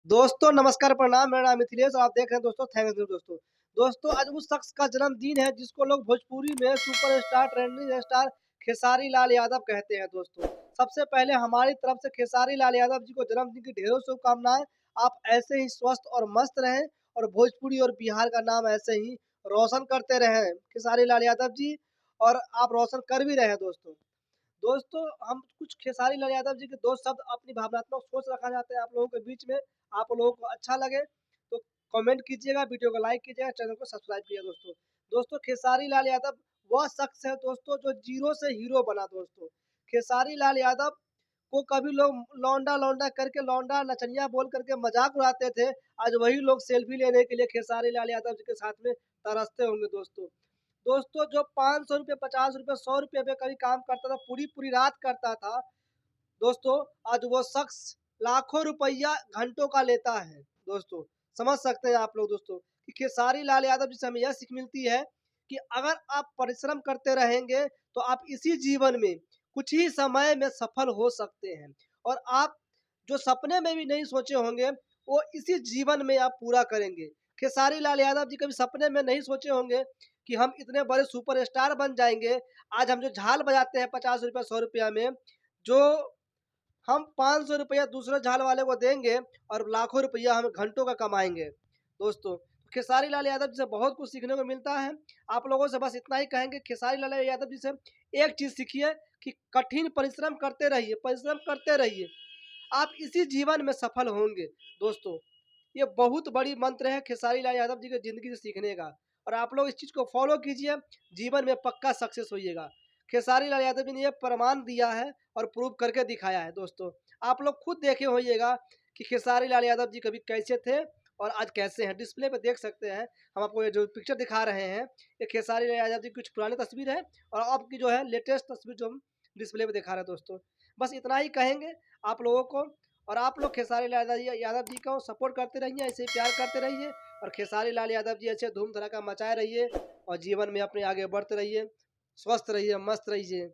दोस्तों नमस्कार प्रणाम, मेरा नाम मिथिलेश और आप देख रहे हैं दोस्तों थैंक्स न्यूज़ दोस्तों। दोस्तों आज उस शख्स का जन्मदिन है जिसको लोग भोजपुरी में superstar trending star Khesari Lal Yadav कहते हैं दोस्तों। सबसे पहले हमारी तरफ से खेसारी लाल यादव जी को जन्मदिन की ढेरों शुभकामनाएँ। आप ऐसे ही स्वस्थ और मस्त रहें और भोजपुरी और बिहार का नाम ऐसे ही रोशन करते रहें खेसारी लाल यादव जी, और आप रोशन कर भी रहे हैं दोस्तों। दोस्तों हम कुछ खेसारी लाल यादव जी के 2 शब्द अपनी भावनात्मक सोच रखना चाहते हैं आप लोगों के बीच में। आप लोगों को अच्छा लगे तो कमेंट कीजिएगा, वीडियो को लाइक कीजिएगा, चैनल को सब्सक्राइब कीजिएगा दोस्तों। दोस्तों खेसारी लाल यादव वह शख्स है दोस्तों जो ज़ीरो से हीरो बना दोस्तों। खेसारी लाल यादव को कभी लोग लौंडा-लौंडा करके लौंडा नचनिया बोल करके मज़ाक उड़ाते थे। आज वही लोग सेल्फी लेने के लिए खेसारी लाल यादव जी के साथ में तरसते होंगे दोस्तों। दोस्तों जो ₹500 ₹50 ₹100 पे कभी काम करता था, पूरी-पूरी रात करता था, दोस्तों आज वो शख्स लाखों रुपया घंटों का लेता है दोस्तों। समझ सकते हैं आप लोग दोस्तों कि खेसारी लाल यादव जी से हमें यह सीख मिलती है कि अगर आप परिश्रम करते रहेंगे तो आप इसी जीवन में कुछ ही समय में सफल हो सकते हैं, और आप जो सपने में भी नहीं सोचे होंगे वो इसी जीवन में आप पूरा करेंगे। खेसारी लाल यादव जी कभी सपने में नहीं सोचे होंगे कि हम इतने बड़े सुपरस्टार बन जाएँगे। आज हम जो झाल बजाते हैं ₹50 ₹100 में, जो हम ₹500 दूसरे झाल वाले को देंगे और लाखों रुपया हम घंटों का कमाएँगे। दोस्तों, खेसारी लाल यादव जी से बहुत कुछ सीखने को मिलता है। आप लोगों से बस इतना ही कहेंगे, खेसारी लाल यादव जी से एक चीज़ सीखिए कि कठिन परिश्रम करते रहिए। आप इसी जीवन में सफल होंगे दोस्तों। ये बहुत बड़ी मंत्र है खेसारी लाल यादव जी की ज़िंदगी से सीखने का, और आप लोग इस चीज़ को फ़ॉलो कीजिए, जीवन में पक्का सक्सेस होइएगा। खेसारी लाल यादव जी ने ये प्रमाण दिया है और प्रूव करके दिखाया है दोस्तों। आप लोग खुद देखे होइएगा कि खेसारी लाल यादव जी कभी कैसे थे और आज कैसे हैं। डिस्प्ले पे देख सकते हैं, हम आपको ये जो पिक्चर दिखा रहे हैं, ये खेसारी लाल यादव जी की कुछ पुरानी तस्वीर है और अब की जो है लेटेस्ट तस्वीर जो हम डिस्प्ले पे दिखा रहे हैं दोस्तों। बस इतना ही कहेंगे आप लोगों को, और आप लोग खेसारी लाल यादव जी को सपोर्ट करते रहिए, ऐसे ही प्यार करते रहिए, और खेसारी लाल यादव जी ऐसे धूम धड़ाका मचाए रहिए और जीवन में अपने आगे बढ़ते रहिए, स्वस्थ रहिए, मस्त रहिए।